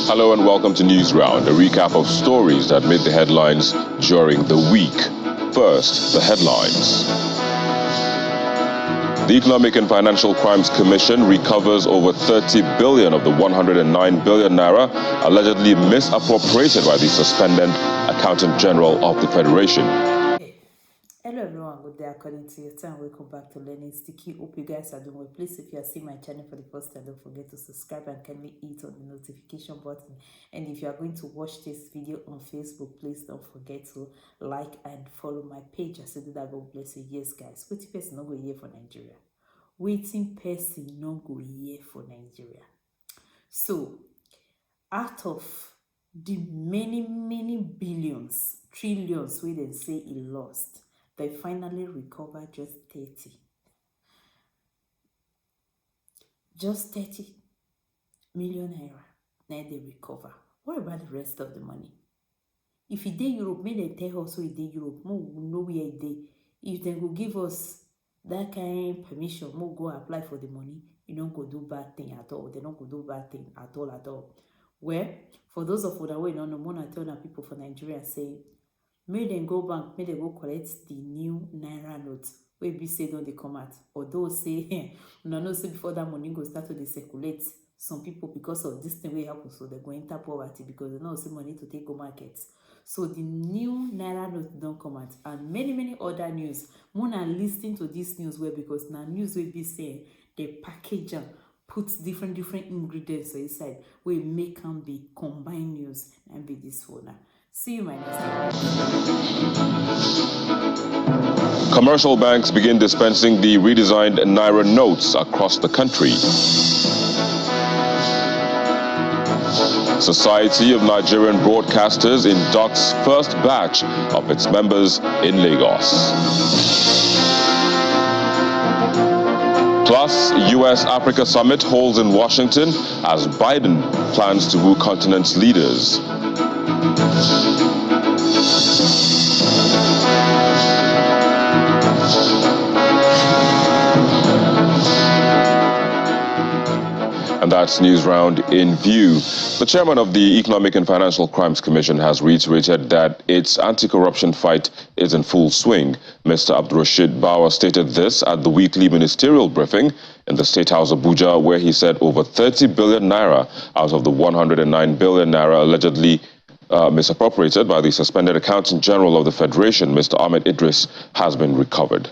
Hello and welcome to News Round, a recap of stories that made the headlines during the week. First, the headlines. The Economic and Financial Crimes Commission recovers over 30 billion of the 109 billion naira allegedly misappropriated by the suspended Accountant General of the Federation. Hello everyone, good day according to your time. Welcome back to Learning Sticky. Hope you guys are doing well. Please, if you are seeing my channel for the first time, don't forget to subscribe and kindly hit on the notification button. And if you are going to watch this video on Facebook, please don't forget to like and follow my page. I said that God bless you. Yes guys, waiting person no go here for Nigeria. Waiting person no go here for Nigeria. So out of the many billions, trillions we then say he lost, they finally recovered just 30. Just 30 million naira. Now they recover. What about the rest of the money? If he did Europe, may they tell us so he did Europe. More know where he did. If they go give us that kind of permission, more go apply for the money. You don't go do bad thing at all. They don't go do bad thing at all. Well, for those of you that we don't know, more than tell people for Nigeria say, may they go bank, may they go collect the new naira notes. Where be say don't they come out. Although say, no say before that money go start to circulate. Some people because of this thing will happen, so they go into poverty because they know say money to take go markets. So the new naira note don't come out, and many other news. More than listening to this news where because now news will be saying they package them, put different ingredients inside, where make can be combined news and be this one. See you my next time. Commercial banks begin dispensing the redesigned naira notes across the country. Society of Nigerian Broadcasters inducts first batch of its members in Lagos. Plus, US-Africa Summit holds in Washington as Biden plans to woo continent's leaders. And that's News Round in View. The chairman of the Economic and Financial Crimes Commission has reiterated that its anti-corruption fight is in full swing. Mr. Abdurrashid Bawa stated this at the weekly ministerial briefing in the State House Abuja, where he said over 30 billion naira out of the 109 billion naira allegedly misappropriated by the suspended Accountant General of the Federation, Mr. Ahmed Idris, has been recovered.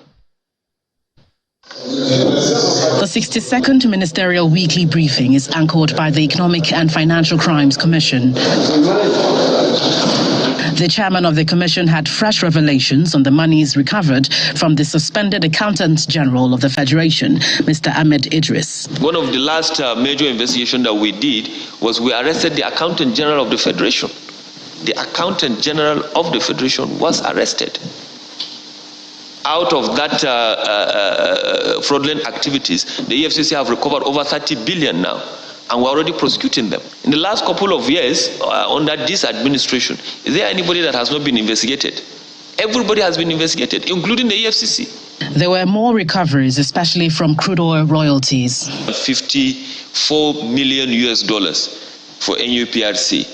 The 62nd Ministerial Weekly Briefing is anchored by the Economic and Financial Crimes Commission. The chairman of the commission had fresh revelations on the monies recovered from the suspended Accountant General of the Federation, Mr. Ahmed Idris. One of the last major investigations that we did was we arrested the Accountant General of the Federation. The Accountant General of the Federation was arrested. Out of that fraudulent activities, the EFCC have recovered over 30 billion now, and we're already prosecuting them. In the last couple of years, under this administration, is there anybody that has not been investigated? Everybody has been investigated, including the EFCC. There were more recoveries, especially from crude oil royalties. $54 million for NUPRC,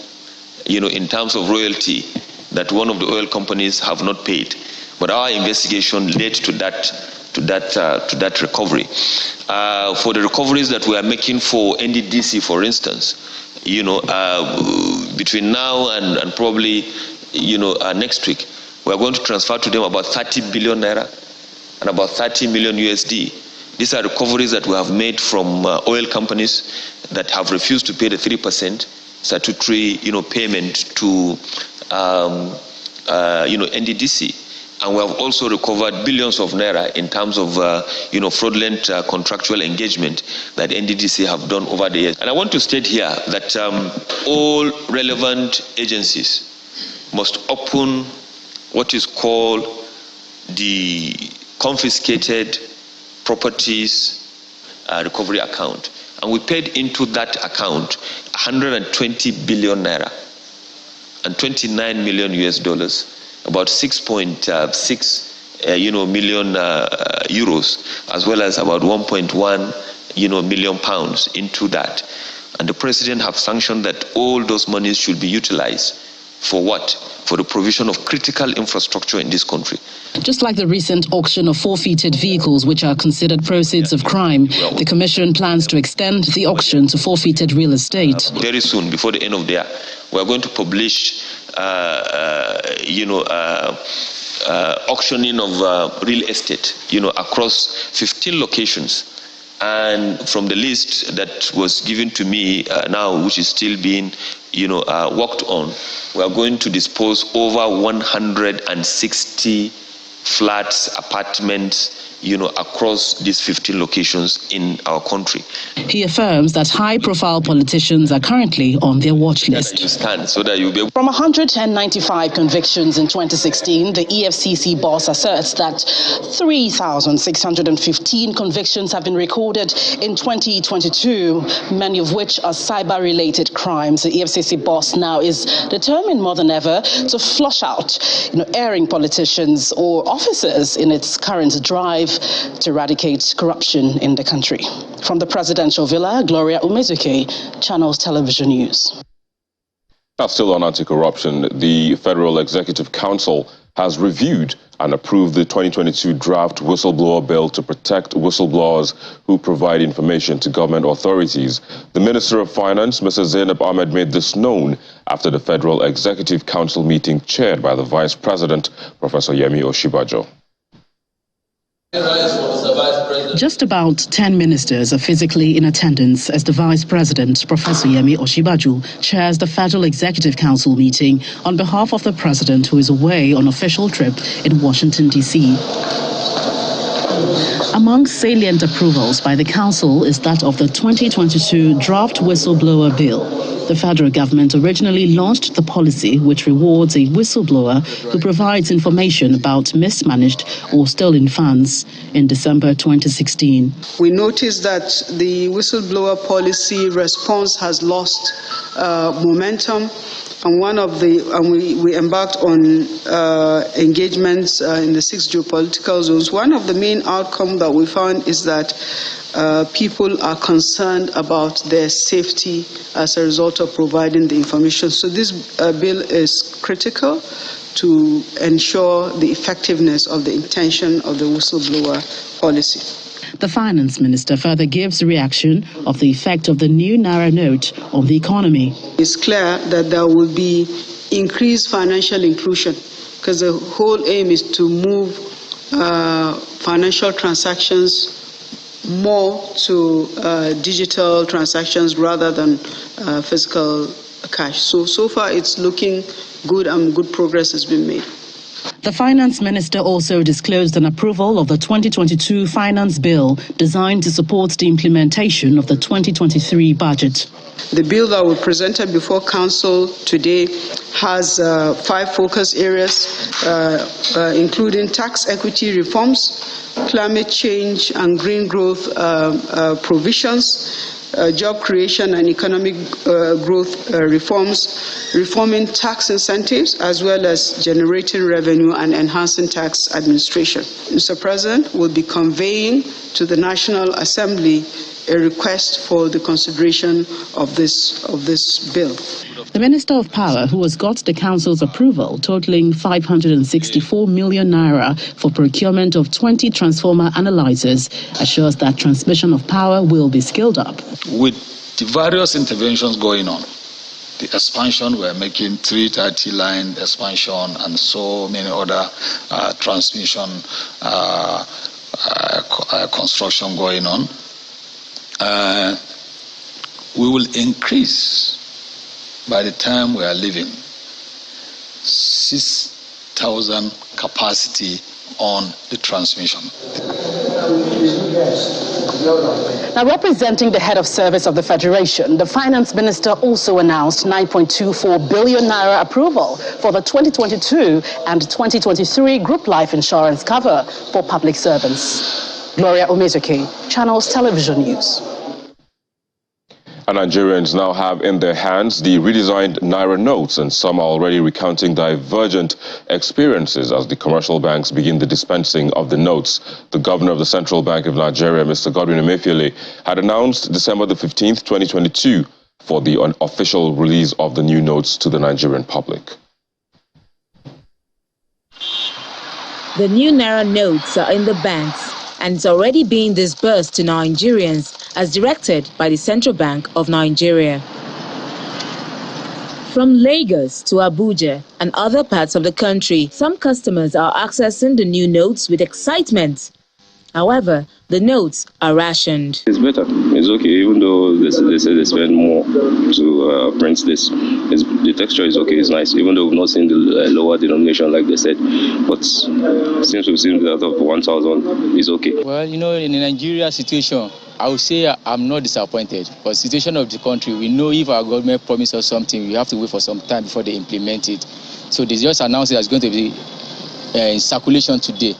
in terms of royalty that one of the oil companies have not paid. But our investigation led to that recovery. For the recoveries that we are making for NDDC, for instance, between now and probably next week, we are going to transfer to them about 30 billion naira and about 30 million USD. These are recoveries that we have made from oil companies that have refused to pay the 3% statutory payment to NDDC. And we have also recovered billions of naira in terms of, fraudulent contractual engagement that NDDC have done over the years. And I want to state here that all relevant agencies must open what is called the confiscated properties recovery account. And we paid into that account 120 billion naira and 29 million US dollars. About 6.6 million euros, as well as about 1.1 million pounds into that. And the president have sanctioned that all those monies should be utilized for what? For the provision of critical infrastructure in this country. Just like the recent auction of forfeited vehicles, which are considered proceeds of crime, the Commission plans to extend the auction to forfeited real estate. Very soon, before the end of the year, we are going to publish, auctioning of real estate, across 15 locations. And from the list that was given to me now, which is still being, worked on, we are going to dispose over 160 flats, apartments, across these 15 locations in our country. He affirms that high-profile politicians are currently on their watch list. You stand so that you'll be able. From 195 convictions in 2016, the EFCC boss asserts that 3,615 convictions have been recorded in 2022, many of which are cyber-related crimes. The EFCC boss now is determined more than ever to flush out, erring politicians or officers in its current drive to eradicate corruption in the country. From the presidential villa, Gloria Umezuke, Channels Television News. Now, still on anti-corruption, the Federal Executive Council has reviewed and approved the 2022 draft whistleblower bill to protect whistleblowers who provide information to government authorities. The Minister of Finance, Mrs. Zainab Ahmed, made this known after the Federal Executive Council meeting chaired by the Vice President, Professor Yemi Osinbajo. Just about 10 ministers are physically in attendance as the Vice President, Professor Yemi Osinbajo, chairs the Federal Executive Council meeting on behalf of the President, who is away on official trip in Washington, D.C. Among salient approvals by the Council is that of the 2022 draft whistleblower bill. The federal government originally launched the policy which rewards a whistleblower who provides information about mismanaged or stolen funds in December 2016. We noticed that the whistleblower policy response has lost momentum. And we embarked on engagements in the 6 geopolitical zones. One of the main outcomes that we found is that people are concerned about their safety as a result of providing the information. So this bill is critical to ensure the effectiveness of the intention of the whistleblower policy. The Finance Minister further gives reaction of the effect of the new naira note on the economy. It's clear that there will be increased financial inclusion because the whole aim is to move financial transactions more to digital transactions rather than physical cash. So far it's looking good and good progress has been made. The Finance Minister also disclosed an approval of the 2022 Finance Bill designed to support the implementation of the 2023 budget. The bill that we presented before Council today has 5 focus areas, including tax equity reforms, climate change and green growth provisions, job creation and economic growth reforms, reforming tax incentives, as well as generating revenue and enhancing tax administration. Mr. President will be conveying to the National Assembly a request for the consideration of this bill. The Minister of Power, who has got the Council's approval, totaling 564 million naira for procurement of 20 transformer analyzers, assures that transmission of power will be scaled up. With the various interventions going on, the expansion, we're making 330 line expansion and so many other transmission construction going on, we will increase by the time we are leaving 6,000 capacity on the transmission. Now, representing the head of service of the Federation, the Finance Minister also announced 9.24 billion naira approval for the 2022 and 2023 group life insurance cover for public servants. Gloria Umezuke, Channels Television News. And Nigerians now have in their hands the redesigned naira notes, and some are already recounting divergent experiences as the commercial banks begin the dispensing of the notes. The governor of the Central Bank of Nigeria, Mr. Godwin Emefiele, had announced December the 15th, 2022, for the unofficial release of the new notes to the Nigerian public. The new naira notes are in the banks and it's already being disbursed to Nigerians as directed by the Central Bank of Nigeria. From Lagos to Abuja and other parts of the country, some customers are accessing the new notes with excitement. However, the notes are rationed. It's better. It's okay, even though they say they spend more to print this. The texture is okay, it's nice, even though we've not seen the lower denomination like they said. But since we've seen that of 1,000, it's okay. Well, in the Nigeria situation, I would say I'm not disappointed. But the situation of the country, we know if our government promises us something, we have to wait for some time before they implement it. So they just announced that it's going to be in circulation today.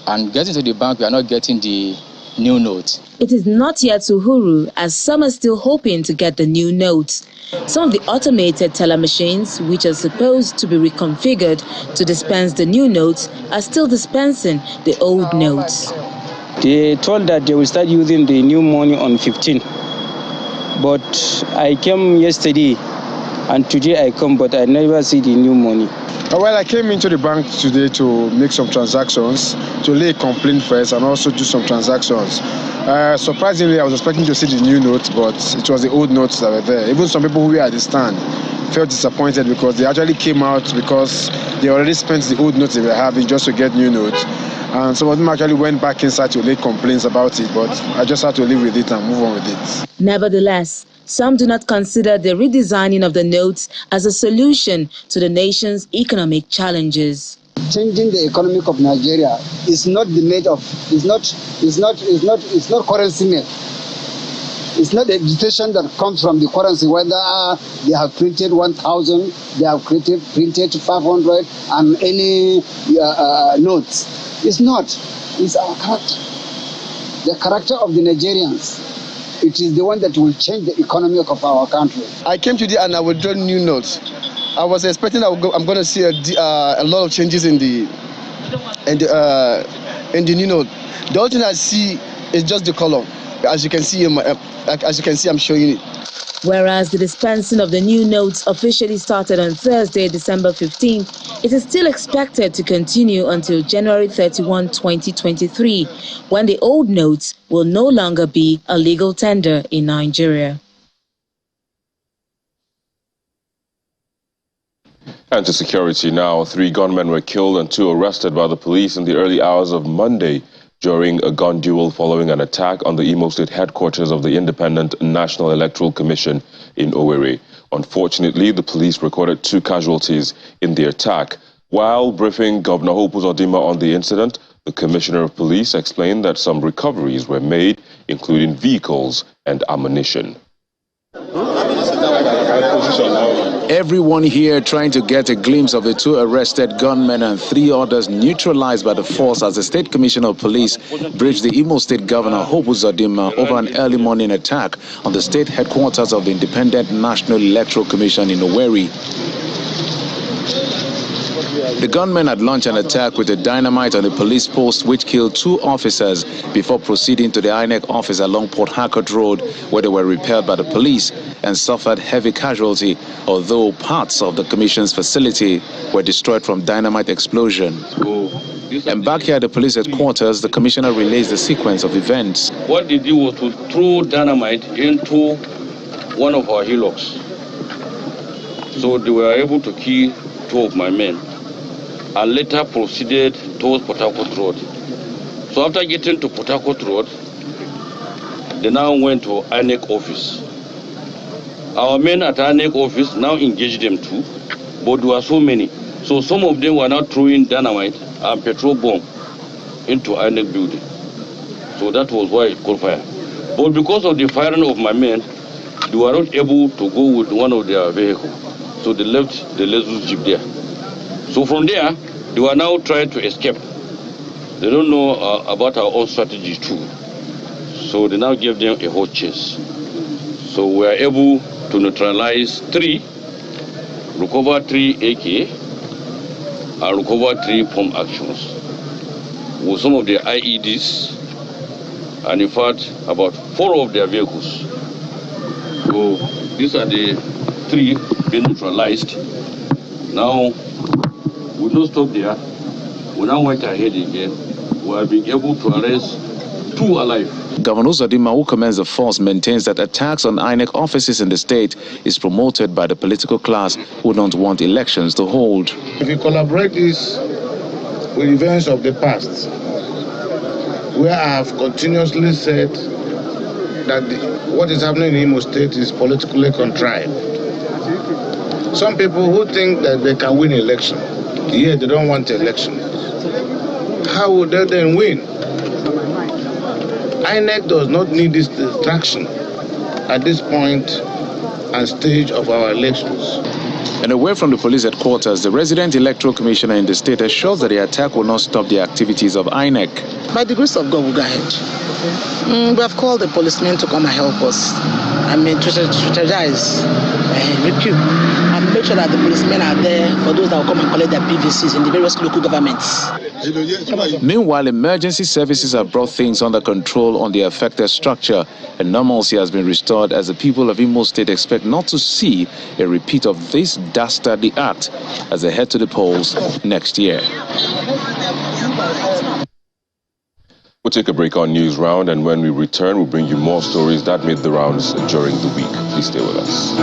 And getting to the bank, we are not getting the new note. It is not yet Uhuru, as some are still hoping to get the new notes. Some of the automated teller machines, which are supposed to be reconfigured to dispense the new notes, are still dispensing the old notes. They told that they will start using the new money on 15. But I came yesterday and today I come, but I never see the new money. Well, I came into the bank today to make some transactions, to lay a complaint first and also do some transactions. Surprisingly, I was expecting to see the new notes, but it was the old notes that were there. Even some people who were at the stand felt disappointed because they actually came out because they already spent the old notes they were having just to get new notes. And some of them actually went back inside to lay complaints about it, but I just had to live with it and move on with it. Nevertheless, some do not consider the redesigning of the notes as a solution to the nation's economic challenges. Changing the economy of Nigeria is not the made of, it's not currency made. It's not a dictation that comes from the currency, whether they have printed 1,000, they have printed 500 and any notes. It's not. It's our character. The character of the Nigerians. It is the one that will change the economy of our country. I came today and I will draw new notes. I was expecting I'm going to see a lot of changes in the new note. The only thing I see is just the color. As you can see, I'm showing it. Whereas the dispensing of the new notes officially started on Thursday, December 15th, it is still expected to continue until January 31, 2023, when the old notes will no longer be a legal tender in Nigeria. And to security now, 3 gunmen were killed and 2 arrested by the police in the early hours of Monday during a gun duel following an attack on the Imo State headquarters of the Independent National Electoral Commission in Owerri. Unfortunately, the police recorded 2 casualties in the attack. While briefing Governor Hope Uzodinma on the incident, the Commissioner of Police explained that some recoveries were made, including vehicles and ammunition. Everyone here trying to get a glimpse of the 2 arrested gunmen and 3 others neutralized by the force as the State Commissioner of Police briefed the Imo State Governor Hope Uzodinma over an early morning attack on the state headquarters of the Independent National Electoral Commission in Owerri. The gunmen had launched an attack with a dynamite on the police post, which killed 2 officers before proceeding to the INEC office along Port Harcourt Road, where they were repelled by the police and suffered heavy casualty, although parts of the commission's facility were destroyed from dynamite explosion. And back here at the police headquarters, the commissioner relays the sequence of events. What they did was to throw dynamite into one of our hillocks. So they were able to kill 2 of my men, and later proceeded towards Port Harcourt Road. So after getting to Port Harcourt Road, they now went to INEC office. Our men at INEC office now engaged them too, but there were so many. So some of them were now throwing dynamite and petrol bomb into INEC building. So that was why it caught fire. But because of the firing of my men, they were not able to go with one of their vehicles. So they left the Lexus Jeep there. So from there, they were now trying to escape. They don't know about our own strategy too. So they now gave them a hot chase. So we are able to neutralize 3, recover 3 AK, and recover 3 pump actions with some of their IEDs, and in fact about 4 of their vehicles. So these are the 3 being neutralized. Now, we don't stop there. We now went ahead again. We have been able to arrest 2 alive. Governor Uzodimma, who commands the force, maintains that attacks on INEC offices in the state is promoted by the political class who don't want elections to hold. If you collaborate this with events of the past, where I have continuously said that what is happening in Imo State is politically contrived. Some people who think that they can win election, yet they don't want election. How would they then win? INEC does not need this distraction at this point and stage of our elections. And away from the police headquarters, the resident electoral commissioner in the state assures that the attack will not stop the activities of INEC. By the grace of God, we'll go ahead. We have called the policemen to come and help us. I mean, to strategize, recruit, and make sure that the policemen are there for those that will come and collect their PVCs in the various local governments. Meanwhile, emergency services have brought things under control on the affected structure, and normalcy has been restored as the people of Imo State expect not to see a repeat of this dastardly act as they head to the polls next year. We'll take a break on News Round, and when we return, we'll bring you more stories that made the rounds during the week. Please stay with us.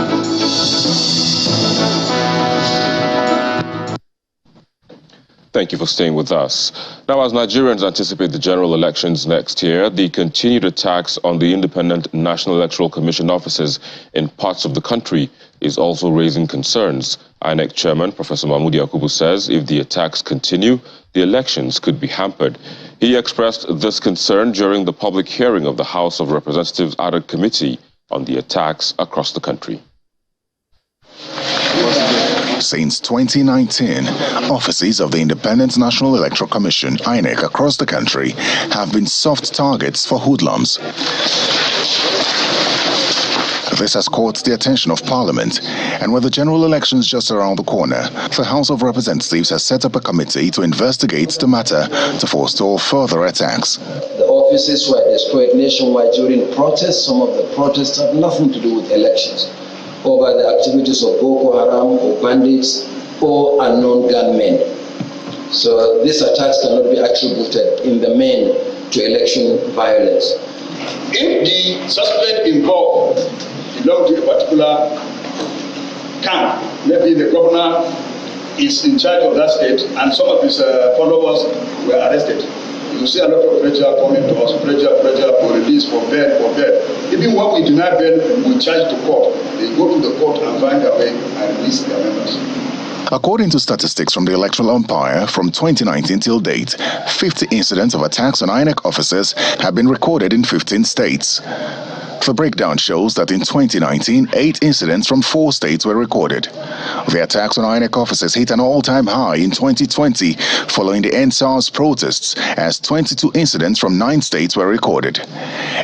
Thank you for staying with us. Now, as Nigerians anticipate the general elections next year, the continued attacks on the Independent National Electoral Commission offices in parts of the country is also raising concerns. INEC Chairman Professor Mahmoud Yakubu says if the attacks continue, the elections could be hampered. He expressed this concern during the public hearing of the House of Representatives Ad hoc Committee on the attacks across the country. Since 2019, offices of the Independent National Electoral Commission, INEC, across the country have been soft targets for hoodlums. This has caught the attention of Parliament, and with the general elections just around the corner, the House of Representatives has set up a committee to investigate the matter to forestall further attacks. The offices were destroyed nationwide during protests. Some of the protests have nothing to do with elections, over the activities of Boko Haram or bandits or unknown gunmen. So these attacks cannot be attributed in the main to election violence. If the suspect involved belong to a particular camp, maybe the governor is in charge of that state and some of his followers were arrested, you see a lot of pressure coming to us, pressure for release, for bail. Even when we deny bail, we charge to court. They go to the court and find a way and release their members. According to statistics from the Electoral Umpire, from 2019 till date, 50 incidents of attacks on INEC officers have been recorded in 15 states. The breakdown shows that in 2019, 8 incidents from 4 states were recorded. The attacks on INEC officers hit an all-time high in 2020 following the EndSARS protests, as 22 incidents from 9 states were recorded.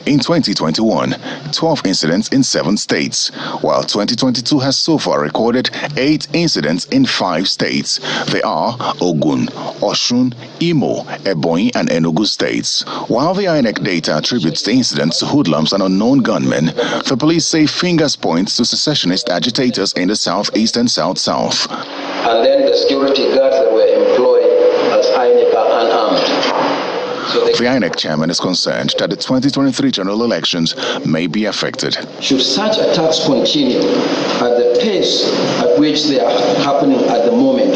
In 2021, 12 incidents in 7 states, while 2022 has so far recorded 8 incidents in 5 states. They are Ogun, Osun, Imo, Ebonyi and Enugu states. While the INEC data attributes the incidents to hoodlums and unknown gunmen, the police say fingers point to secessionist agitators in the southeast and south-south. And then the security guards that were employed as INEC are unarmed. So the INEC chairman is concerned that the 2023 general elections may be affected. Should such attacks continue at the pace at which they are happening at the moment,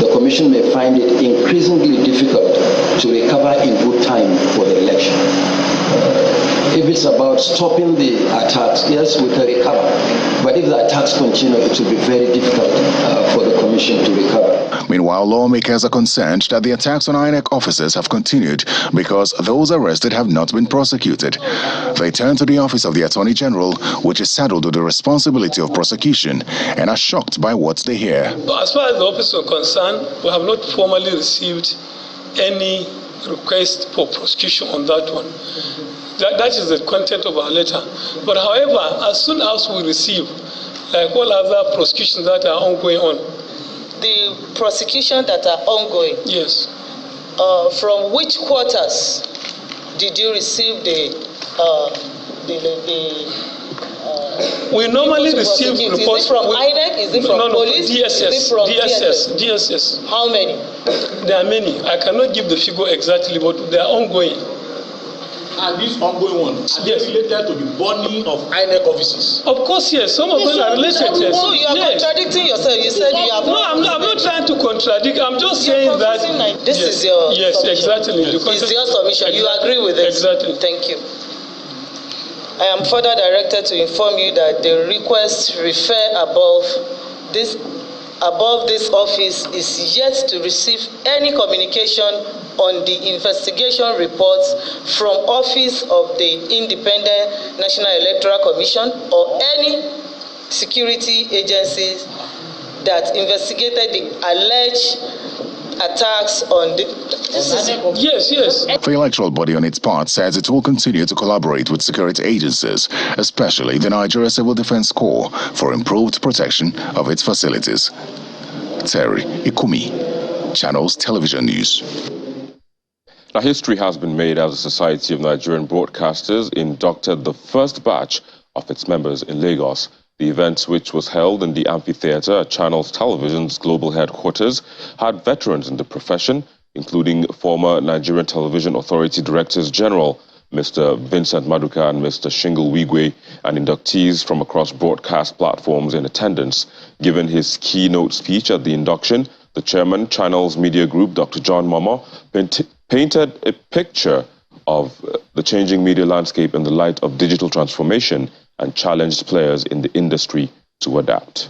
the Commission may find it increasingly difficult to recover in good time for the election. If it's about stopping the attacks, yes, we can recover. But if the attacks continue, it will be very difficult for the Commission to recover. Meanwhile, lawmakers are concerned that the attacks on INEC officers have continued because those arrested have not been prosecuted. They turn to the Office of the Attorney General, which is saddled with the responsibility of prosecution, and are shocked by what they hear. As far as the office is concerned, we have not formally received any request for prosecution on that one. That is the content of our letter. But however, as soon as we receive, like all other prosecutions that are ongoing on. The prosecution that are ongoing? Yes. From which quarters did you receive the We normally receive reports. Is it from INEC? Is it from police? DSS. Is it from DSS. How many? There are many. I cannot give the figure exactly, but they are ongoing. And these ongoing ones, are they related to the burning of INEC offices? Of course, yes. Some of them are related. Yes. So you are contradicting yourself. You said you have. No, I'm not trying to contradict. I'm just saying that. This is your. Yes, submission. exactly. It's your submission. You agree with it? Exactly. Thank you. I am further directed to inform you that the request referred above this office is yet to receive any communication on the investigation reports from Office of the Independent National Electoral Commission or any security agencies that investigated the alleged attacks on the... Yes. The electoral body on its part says it will continue to collaborate with security agencies, especially the Nigeria Civil Defense Corps, for improved protection of its facilities. Terry Ikumi, Channels Television News. Now, history has been made as the Society of Nigerian Broadcasters inducted the first batch of its members in Lagos. The event, which was held in the amphitheater at Channels Television's global headquarters, had veterans in the profession, including former Nigerian Television Authority Directors General Mr. Vincent Maduka and Mr. Shingle Wigwe, and inductees from across broadcast platforms in attendance. Given his keynote speech at the induction, the chairman, Channels Media Group, Dr. John Momo, painted a picture of the changing media landscape in the light of digital transformation and challenged players in the industry to adapt.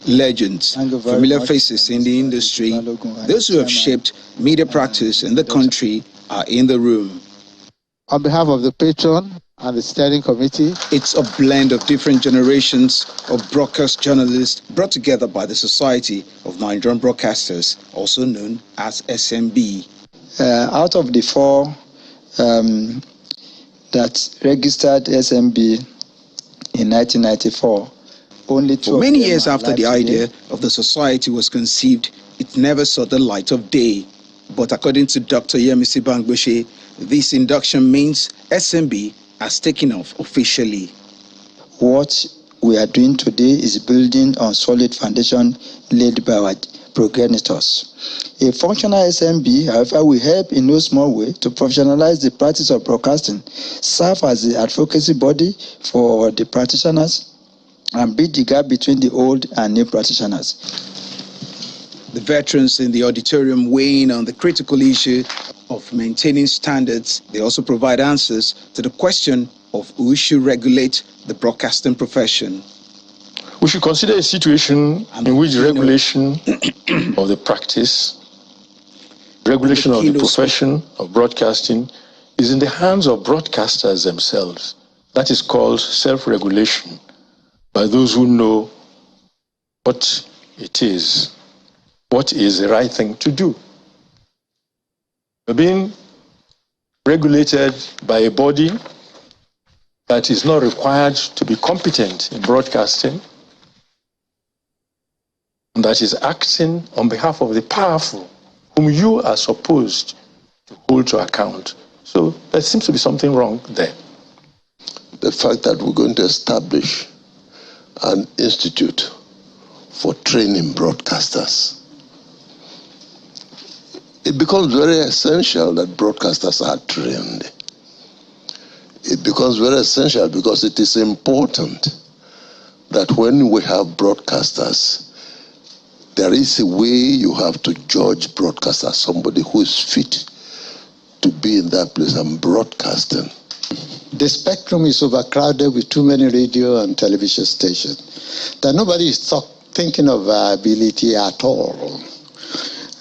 Legends, familiar faces in the industry, those who have shaped media practice in the country are in the room. On behalf of the patron and the steering committee, it's a blend of different generations of broadcast journalists brought together by the Society of Nigerian Broadcasters, also known as SMB. Out of the four that registered SMB in 1994, only two. For many years after the idea of the society was conceived, it never saw the light of day. But according to Dr. Yemisi Bangboshe, this induction means SMB has taken off officially. What we are doing today is building on solid foundation laid by our progenitors. A functional SMB, however, will help in no small way to professionalize the practice of broadcasting, serve as the advocacy body for the practitioners, and bridge the gap between the old and new practitioners. The veterans in the auditorium weighing on the critical issue of maintaining standards. They also provide answers to the question of who should regulate the broadcasting profession. We should consider a situation in which regulation of the practice, regulation of the profession of broadcasting is in the hands of broadcasters themselves. That is called self-regulation by those who know what it is, what is the right thing to do. We're being regulated by a body that is not required to be competent in broadcasting, and that is acting on behalf of the powerful, whom you are supposed to hold to account. So there seems to be something wrong there. The fact that we're going to establish an institute for training broadcasters, it becomes very essential that broadcasters are trained. It becomes very essential because it is important that when we have broadcasters, there is a way you have to judge broadcasters, somebody who is fit to be in that place and broadcasting. The spectrum is overcrowded with too many radio and television stations that nobody is thinking of viability at all.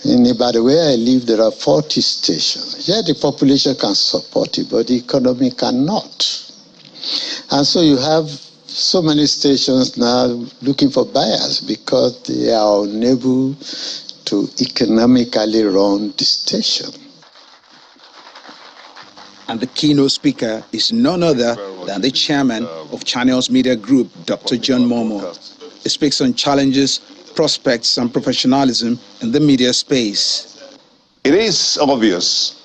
In Ibadan, where I live, there are 40 stations. Yeah, the population can support it, but the economy cannot. And so you have so many stations now looking for buyers because they are unable to economically run the station. And the keynote speaker is none other than the chairman of Channels Media Group, Dr. John Momo. He speaks on challenges, prospects, and professionalism in the media space. It is obvious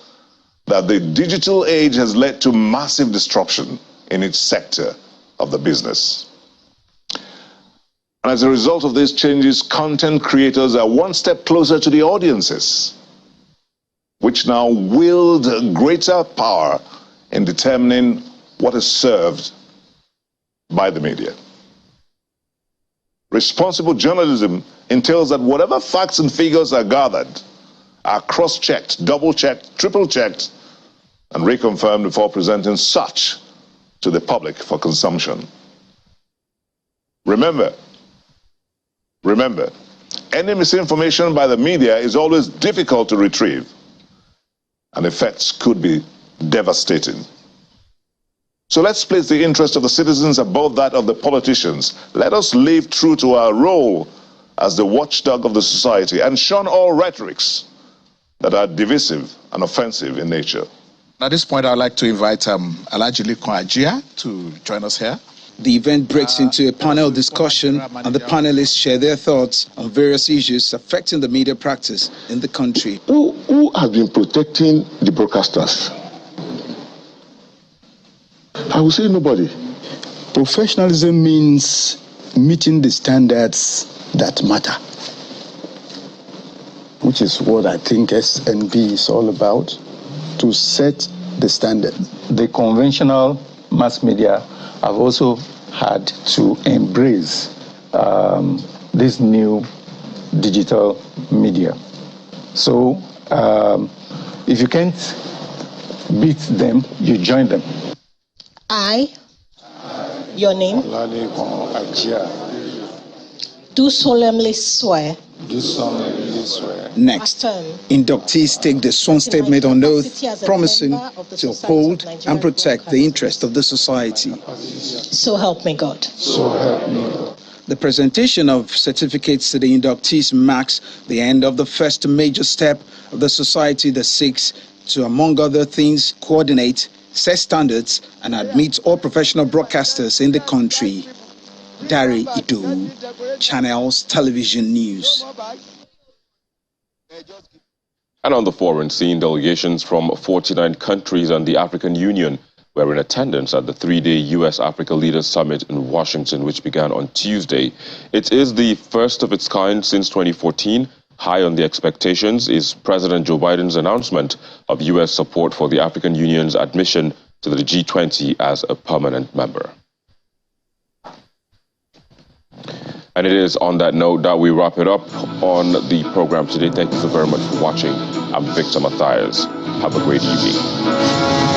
that the digital age has led to massive disruption in its sector of the business. And as a result of these changes, content creators are one step closer to the audiences, which now wield greater power in determining what is served by the media. Responsible journalism entails that whatever facts and figures are gathered are cross-checked, double-checked, triple-checked, and reconfirmed before presenting such to the public for consumption. Remember, any misinformation by the media is always difficult to retrieve, and effects could be devastating. So let's place the interest of the citizens above that of the politicians. Let us live true to our role as the watchdog of the society and shun all rhetorics that are divisive and offensive in nature. At this point, I'd like to invite Alhaji Ajia to join us here. The event breaks into a panel discussion, and the panelists share their thoughts on various issues affecting the media practice in the country. Who has been protecting the broadcasters? I will say nobody. Professionalism means meeting the standards that matter, which is what I think SNB is all about, to set the standard. The conventional mass media have also had to embrace this new digital media. So if you can't beat them, you join them. I, your name, do solemnly swear. Next, inductees take the sworn statement on oath, promising to uphold and protect the interest of the society. So help me God. So help me God. The presentation of certificates to the inductees marks the end of the first major step of the society that seeks to, among other things, coordinate, set standards, and admit all professional broadcasters in the country. Dari Idu, Channels Television News. And on the foreign scene, delegations from 49 countries and the African Union were in attendance at the three-day U.S.-Africa Leaders Summit in Washington, which began on Tuesday. It is the first of its kind since 2014. High on the expectations is President Joe Biden's announcement of U.S. support for the African Union's admission to the G20 as a permanent member. And it is on that note that we wrap it up on the program today. Thank you so very much for watching. I'm Victor Matthias. Have a great evening.